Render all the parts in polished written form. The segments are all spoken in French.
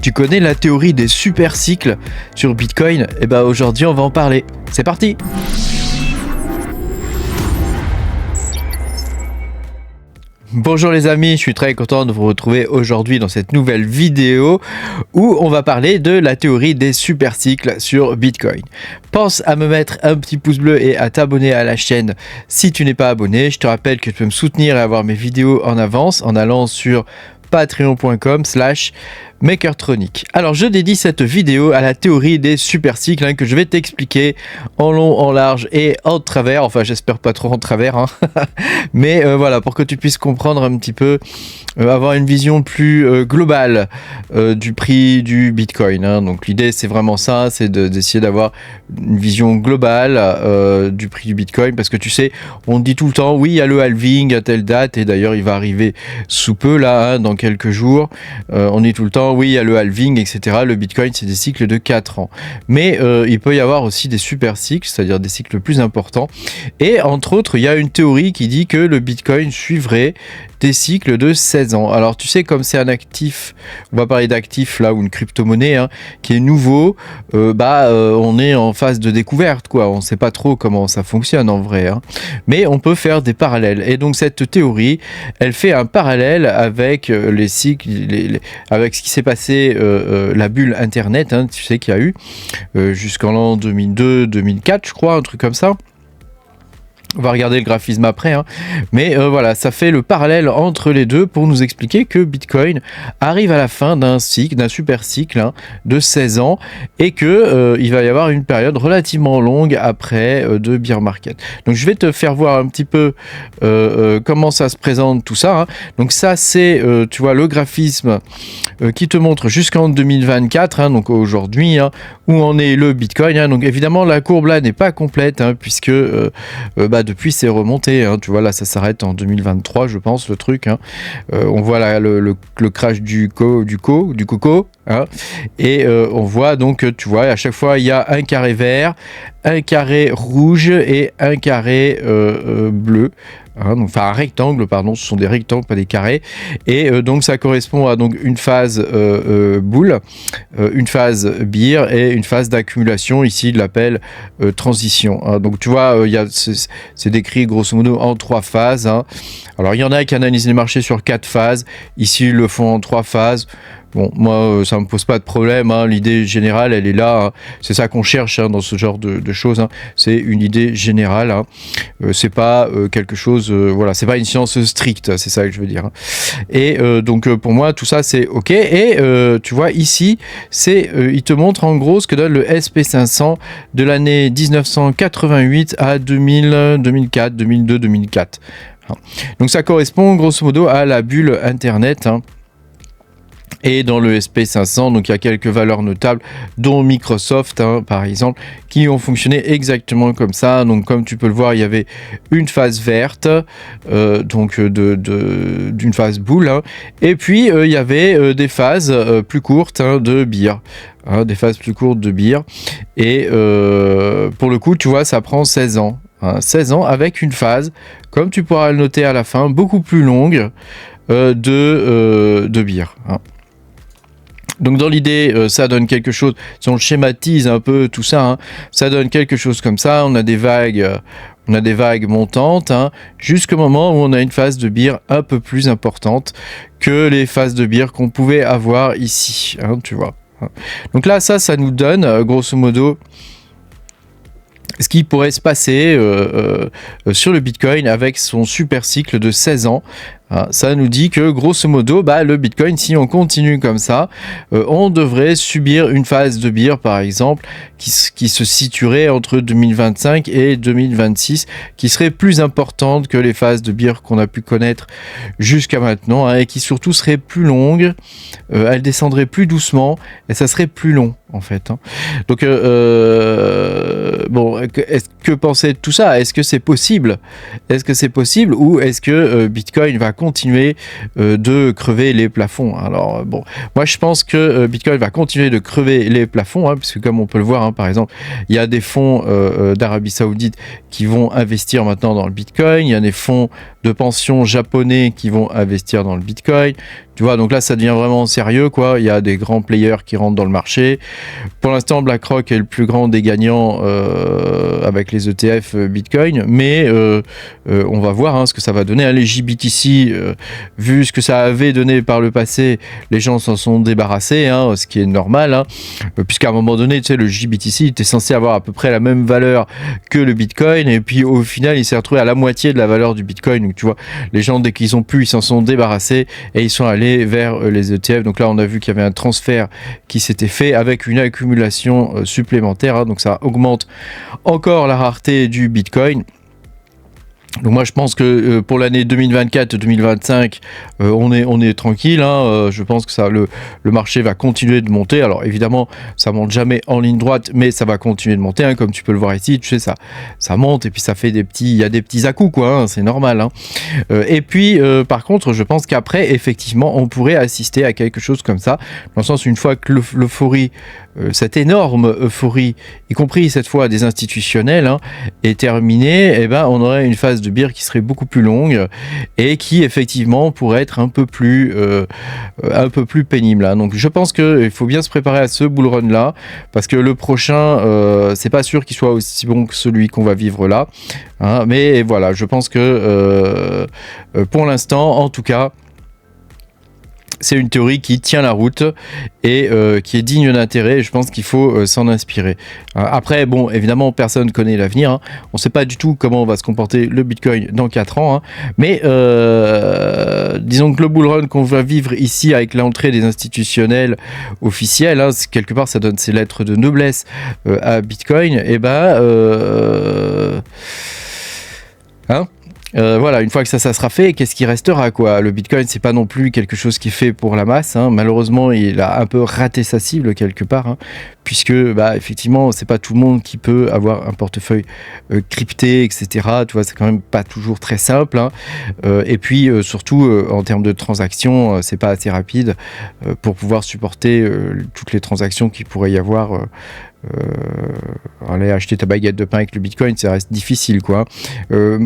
Tu connais la théorie des super cycles sur Bitcoin? Eh ben aujourd'hui on va en parler. C'est parti! Bonjour les amis, je suis très content de vous retrouver aujourd'hui dans cette nouvelle vidéo où on va parler de la théorie des super cycles sur Bitcoin. Pense à me mettre un petit pouce bleu et à t'abonner à la chaîne si tu n'es pas abonné. Je te rappelle que tu peux me soutenir et avoir mes vidéos en avance en allant sur patreon.com/Makertronic. Alors je dédie cette vidéo à la théorie des super cycles que je vais t'expliquer en long, en large et en travers, enfin j'espère pas trop en travers, mais voilà, pour que tu puisses comprendre un petit peu, avoir une vision plus globale du prix du Bitcoin. Donc l'idée c'est vraiment ça, c'est d'essayer d'avoir une vision globale du prix du Bitcoin, parce que tu sais, on dit tout le temps, oui il y a le halving à telle date, et d'ailleurs il va arriver sous peu là, dans quelques jours, on dit tout le temps, oui il y a le halving, etc. Le Bitcoin c'est des cycles de 4 ans, mais il peut y avoir aussi des super cycles, c'est-à-dire des cycles plus importants, et entre autres il y a une théorie qui dit que le Bitcoin suivrait des cycles de 16 ans. Alors tu sais, comme c'est un actif, on va parler d'actif là, ou une crypto-monnaie qui est nouveau, on est en phase de découverte, quoi. On ne sait pas trop comment ça fonctionne en vrai, mais on peut faire des parallèles. Et donc cette théorie, elle fait un parallèle avec les cycles, avec ce qui s'est passé, la bulle Internet, tu sais qu'il y a eu jusqu'en l'an 2002-2004, je crois, un truc comme ça. On va regarder le graphisme après, mais voilà, ça fait le parallèle entre les deux pour nous expliquer que Bitcoin arrive à la fin d'un cycle, d'un super cycle de 16 ans, et que il va y avoir une période relativement longue après de bear market. Donc je vais te faire voir un petit peu comment ça se présente tout ça. Donc ça c'est, tu vois, le graphisme qui te montre jusqu'en 2024, donc aujourd'hui, où en est le Bitcoin. Donc évidemment la courbe là n'est pas complète, puisque depuis c'est remonté, tu vois, là ça s'arrête en 2023 je pense, le truc, on voit là le crash du coco, et on voit donc, tu vois, à chaque fois il y a un carré vert, un carré rouge et un carré bleu. Enfin un rectangle, pardon, ce sont des rectangles, pas des carrés, et donc ça correspond à donc une phase boule, une phase bear et une phase d'accumulation. Ici il l'appelle transition, donc tu vois, c'est décrit grosso modo en 3 phases, Alors il y en a qui analysent les marchés sur 4 phases, ici ils le font en 3 phases. Bon, moi, ça me pose pas de problème, l'idée générale, elle est là, c'est ça qu'on cherche dans ce genre de choses, c'est une idée générale, c'est pas quelque chose, voilà, c'est pas une science stricte, c'est ça que je veux dire. Et donc pour moi, tout ça c'est ok, et tu vois ici, il te montre en gros ce que donne le SP500 de l'année 1988 à 2000, 2004, 2002, 2004. Donc ça correspond grosso modo à la bulle Internet, Et dans le SP500, donc il y a quelques valeurs notables, dont Microsoft, par exemple, qui ont fonctionné exactement comme ça. Donc comme tu peux le voir, il y avait une phase verte, donc d'une phase boule, et puis il y avait des phases plus courtes de bear. Des phases plus courtes de bear. Et pour le coup, tu vois, ça prend 16 ans. 16 ans avec une phase, comme tu pourras le noter à la fin, beaucoup plus longue de bear. Donc dans l'idée, ça donne quelque chose, si on schématise un peu tout ça, ça donne quelque chose comme ça. On a des vagues montantes, jusqu'au moment où on a une phase de bear un peu plus importante que les phases de bear qu'on pouvait avoir ici, tu vois. Donc là, ça nous donne, grosso modo, ce qui pourrait se passer sur le Bitcoin avec son super cycle de 16 ans. Ça nous dit que grosso modo, le Bitcoin, si on continue comme ça, on devrait subir une phase de bear par exemple qui se situerait entre 2025 et 2026, qui serait plus importante que les phases de bear qu'on a pu connaître jusqu'à maintenant, et qui surtout serait plus longue, elle descendrait plus doucement et ça serait plus long en fait. Donc bon, que penser de tout ça? Est-ce que c'est possible? Ou est-ce que Bitcoin va continuer de crever les plafonds? Alors bon, moi je pense que Bitcoin va continuer de crever les plafonds, puisque comme on peut le voir, par exemple, il y a des fonds d'Arabie Saoudite qui vont investir maintenant dans le Bitcoin, il y a des fonds de pension japonais qui vont investir dans le Bitcoin. Tu vois, donc là, ça devient vraiment sérieux, quoi. Il y a des grands players qui rentrent dans le marché. Pour l'instant, BlackRock est le plus grand des gagnants avec les ETF Bitcoin, mais on va voir hein, ce que ça va donner. Les JBTC, vu ce que ça avait donné par le passé, les gens s'en sont débarrassés, hein, ce qui est normal, hein, puisqu'à un moment donné, tu sais, le JBTC était censé avoir à peu près la même valeur que le Bitcoin, et puis au final, il s'est retrouvé à la moitié de la valeur du Bitcoin. Donc, tu vois, les gens, dès qu'ils ont pu, ils s'en sont débarrassés et ils sont allés vers les ETF. Donc là, on a vu qu'il y avait un transfert qui s'était fait avec une accumulation supplémentaire. Hein, donc ça augmente encore la rareté du Bitcoin. Donc moi je pense que pour l'année 2024-2025 on est tranquille hein, je pense que ça le marché va continuer de monter. Alors évidemment ça monte jamais en ligne droite mais ça va continuer de monter hein, comme tu peux le voir ici, tu sais ça monte et puis ça fait il y a des petits à-coups quoi hein, c'est normal hein. Et puis par contre je pense qu'après effectivement on pourrait assister à quelque chose comme ça dans le sens une fois que l'euphorie cette énorme euphorie, y compris cette fois des institutionnels, hein, est terminée, et ben on aurait une phase de bear qui serait beaucoup plus longue et qui effectivement pourrait être un peu plus pénible. Hein. Donc je pense qu'il faut bien se préparer à ce bull run là parce que le prochain, c'est pas sûr qu'il soit aussi bon que celui qu'on va vivre là. Hein, mais voilà, je pense que pour l'instant, en tout cas, c'est une théorie qui tient la route et qui est digne d'intérêt. Je pense qu'il faut s'en inspirer. Après, bon, évidemment, personne ne connaît l'avenir. Hein. On ne sait pas du tout comment va se comporter le Bitcoin dans 4 ans. Hein. Mais disons que le bull run qu'on va vivre ici avec l'entrée des institutionnels officiels, hein, quelque part, ça donne ses lettres de noblesse à Bitcoin. Et voilà, une fois que ça sera fait, qu'est-ce qui restera quoi? Le Bitcoin, c'est pas non plus quelque chose qui est fait pour la masse. Hein. Malheureusement, il a un peu raté sa cible quelque part, hein, puisque effectivement, c'est pas tout le monde qui peut avoir un portefeuille crypté, etc. Tu vois, c'est quand même pas toujours très simple. Hein. Et puis surtout en termes de transactions, c'est pas assez rapide pour pouvoir supporter toutes les transactions qu'il pourrait y avoir. Aller acheter ta baguette de pain avec le Bitcoin, ça reste difficile quoi.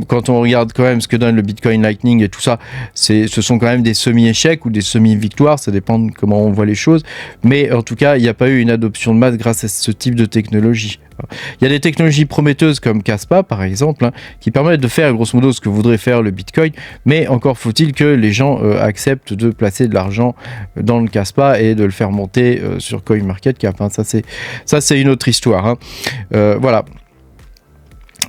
Quand on regarde quand même ce que donne le Bitcoin Lightning et tout ça, ce sont quand même des semi-échecs ou des semi-victoires, ça dépend de comment on voit les choses, mais en tout cas il n'y a pas eu une adoption de masse grâce à ce type de technologie. Il y a des technologies prometteuses comme Kaspa par exemple, hein, qui permettent de faire grosso modo ce que voudrait faire le Bitcoin, mais encore faut-il que les gens acceptent de placer de l'argent dans le Kaspa et de le faire monter sur CoinMarketCap. Hein. Ça c'est une autre histoire. Hein. Voilà.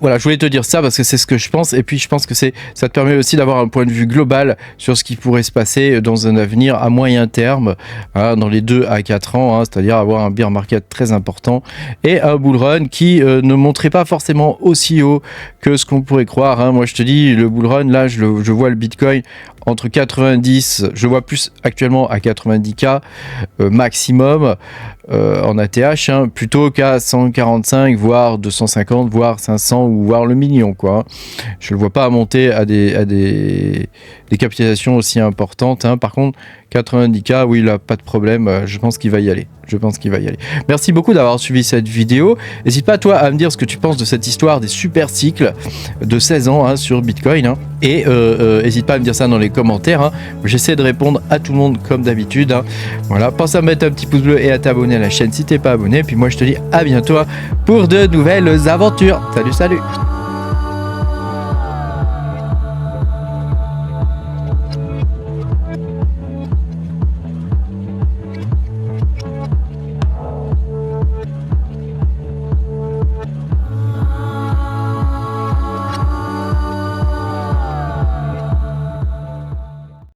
Voilà, je voulais te dire ça parce que c'est ce que je pense et puis je pense que ça te permet aussi d'avoir un point de vue global sur ce qui pourrait se passer dans un avenir à moyen terme, hein, dans les 2 à 4 ans, hein, c'est-à-dire avoir un bear market très important et un bull run qui ne monterait pas forcément aussi haut que ce qu'on pourrait croire. Hein. Moi je te dis, le bull run, là je vois le Bitcoin entre 90, je vois plus actuellement à 90K maximum en ATH, hein, plutôt qu'à 145, voire 250, voire 500 ou voire le million quoi. Je le vois pas monter à des capitalisations aussi importantes. Hein. Par contre, 90K, oui, là, pas de problème. Je pense qu'il va y aller. Merci beaucoup d'avoir suivi cette vidéo. N'hésite pas, toi, à me dire ce que tu penses de cette histoire des super cycles de 16 ans hein, sur Bitcoin. Hein. Et n'hésite pas à me dire ça dans les commentaires. Hein. J'essaie de répondre à tout le monde comme d'habitude. Hein. Voilà, pense à mettre un petit pouce bleu et à t'abonner à la chaîne si t'es pas abonné. Puis moi, je te dis à bientôt pour de nouvelles aventures. Salut, salut!